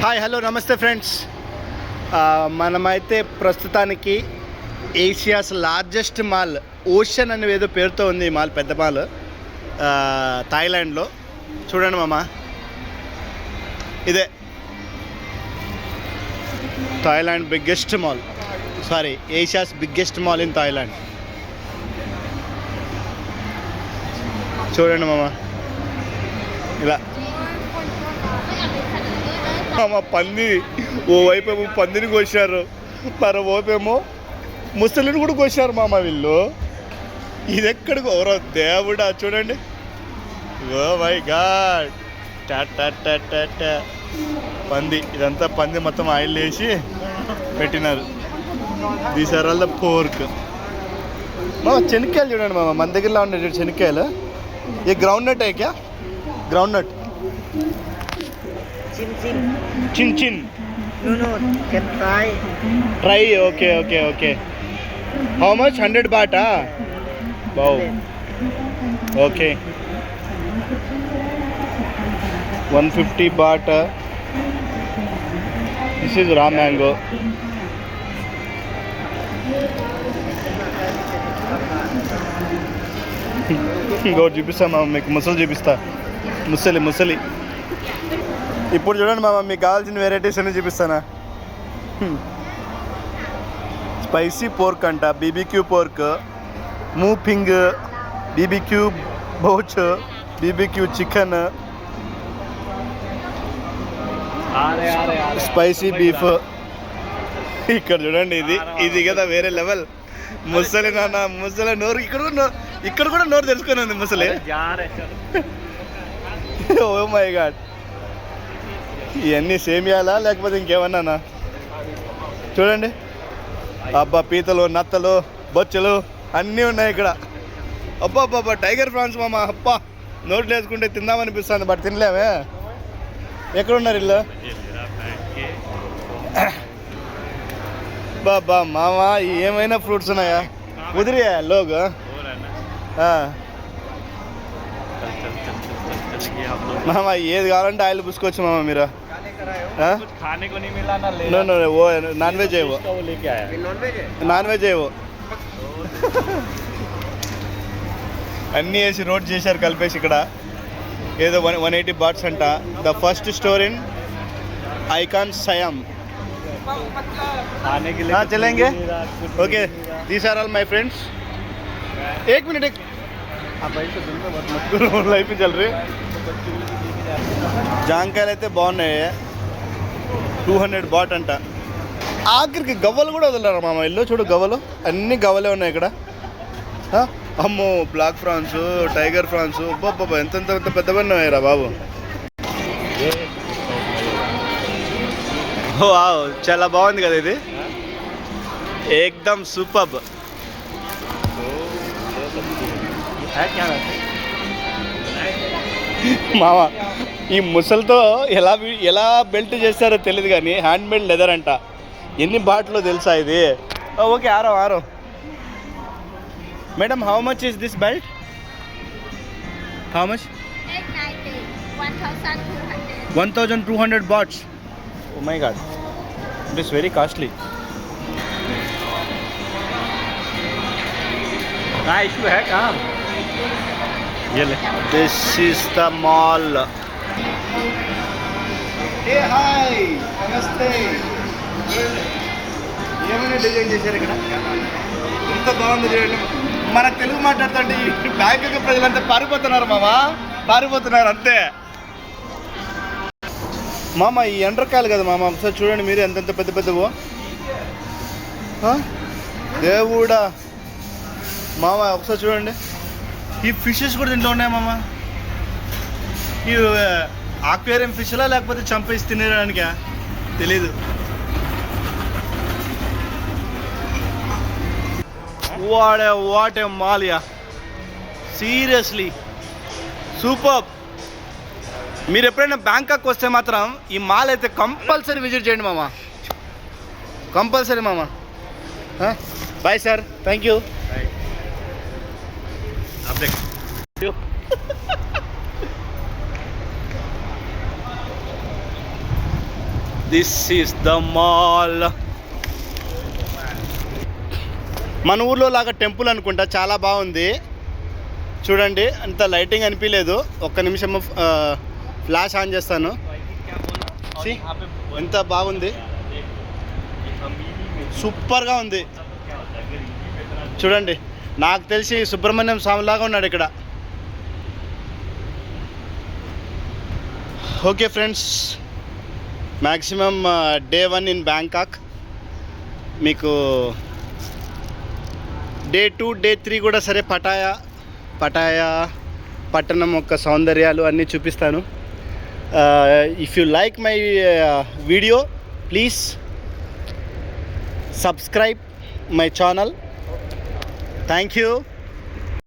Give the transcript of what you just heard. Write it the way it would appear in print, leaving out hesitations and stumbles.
Hi hello నమస్తే friends. మనమైతే ప్రస్తుతానికి ఏషియాస్ లార్జెస్ట్ మాల్ ఓషన్ అనే ఏదో పేరుతో ఉంది ఈ మాల్, పెద్ద మాల్ థాయిలాండ్లో. చూడండి మామ, ఇదే Thailand biggest mall, sorry Asia's biggest mall in Thailand. చూడండి మామ, ఇలా మామ పంది ఓవైపేమో పందిని కోసారు, మరోవైపేమో ముసలిని కూడా కోసారు మామ వీళ్ళు. ఇది ఎక్కడికి ఎవరో దేవుడా, చూడండి. ఓ మై గాడ్, పంది, ఇదంతా పంది మొత్తం ఆయిల్ వేసి పెట్టినారు. These are all the pork. మామ శనక్కాయలు చూడండి మామ, మన దగ్గరలో ఉండే శనక్కాయలు. ये ग्राउंडनट है क्या? Groundnut, chin chin. No, can try. Try, okay. How much? 100 baht, ah? Wow. Okay. 150 baht. This is raw mango. ఇంకోటి చూపిస్తా మామ, మీకు ముసలి చూపిస్తా. ముసలి ఇప్పుడు చూడండి మామ, మీకు కావాల్సిన వెరైటీస్ అన్నీ చూపిస్తానా. స్పైసీ పోర్క్ అంట, బీబీక్యూ పోర్క్, మూపింగ్, బీబీక్యూ బౌచ్, బీబీక్యూ చికెన్, స్పైసీ బీఫ్. ఇక్కడ చూడండి, ఇది కదా వేరే లెవెల్. ముసలి నాన్న, ముసలి నోరు, ఇక్కడ కూడా నోరు తెలుసుకొని ఉంది ముసలి. ఓ మై గాడ్, ఇవన్నీ సేమియాలా లేకపోతే ఇంకేమన్నానా? చూడండి, అబ్బా పీతలు, నత్తలు, బొచ్చలు అన్నీ ఉన్నాయి ఇక్కడ. అబ్బా టైగర్ ప్రాన్స్ మామ, అబ్బా నోట్లు వేసుకుంటే తిందామనిపిస్తుంది, బట్ తినలేమే. ఎక్కడున్నారు ఇల్లు? బాబా మామ, ఏమైనా ఫ్రూట్స్ ఉన్నాయా? కుదిరియా లోగ్? మామ ఏది కావాలంటే ఆయిల్ పూసుకోవచ్చు మామ మీరు. ఓ నాన్ వెజ్ ఏవో, నాన్ వెజ్ ఏవో అన్నీ వేసి రోడ్ చేశారు కలిపేసి. ఇక్కడ ఏదో 180 బాట్స్ అంట. The first store in ICONSIAM. चलेंगे, okay. These are all my friends. एक मिनट, లైఫ్ చల్ రే. జాంకాయలు అయితే బాగున్నాయి, 200 బాట్ అంట. ఆఖరికి గవ్వలు కూడా వదలరు మామ ఇల్లు. చూడు గవ్వలు, అన్ని గవ్వలే ఉన్నాయి ఇక్కడ. అమ్మో, బ్లాక్ ఫ్రాన్స్, టైగర్ ఫ్రాన్స్, బాబా ఎంత పెద్దవన్నీ ఉన్నాయిరా బాబు. వావ్, చాలా బాగుంది కదా ఇది, ఏకదమ్ సూపర్బ్. మామ ఈ ముసలితో ఎలా బెల్ట్ చేస్తారో తెలియదు కానీ హ్యాండ్ మేడ్ లెదర్ అంట. ఎన్ని బాట్లో తెలుసా ఇది? ఓకే, ఆరో. Madam, how much is this belt? How much? 1200 bahts. Oh my god, it is very costly. क्या इशू है काम? ये ले, this is the mall. Hey hi, namaste. ఏమైనా డిజైన్ చేశారు ఇక్కడ, ఎంత బాగుంది చూడండి. మన తెలుగు మాట్లాడుతుంటే బ్యాంకాక్ ప్రజలంతా పారిపోతున్నారు మామ, పారిపోతున్నారు అంతే. మామ ఈ ఎండ్రకాయలు కదా మామ, ఒకసారి చూడండి మీరు ఎంతెంత పెద్దవో. దేవుడా మామ, ఒకసారి చూడండి. ఈ ఫిషెస్ కూడా దీంట్లో ఉన్నాయి మామ. ఈ ఆక్వేరియం ఫిష్లా లేకపోతే చంపేసి తినేదానికా తెలీదు. What a mall yeah, seriously super. మీరు ఎప్పుడైనా బ్యాంకాక్ వస్తే మాత్రం ఈ మాల్ అయితే కంపల్సరీ విజిట్ చేయండి మామ, కంపల్సరీ మామ. Bye sir, thank you. This is the mall. మన ఊర్లో లాగా టెంపుల్ అనుకుంటా, చాలా బాగుంది చూడండి. అంత లైటింగ్ అనిపించలేదు. ఒక్క నిమిషం ఫ్లాష్ ఆన్ చేస్తాను. See? ఎంత బాగుంది, సూపర్గా ఉంది చూడండి. నాకు తెలిసి సుబ్రహ్మణ్యం స్వామి లాగా ఉన్నాడు ఇక్కడ. Okay friends, maximum day 1 in Bangkok. మీకు డే 2, డే 3 కూడా సరే పటాయా పట్టణం యొక్క సౌందర్యాలు అన్నీ చూపిస్తాను. If you like my video, please subscribe my channel. Thank you.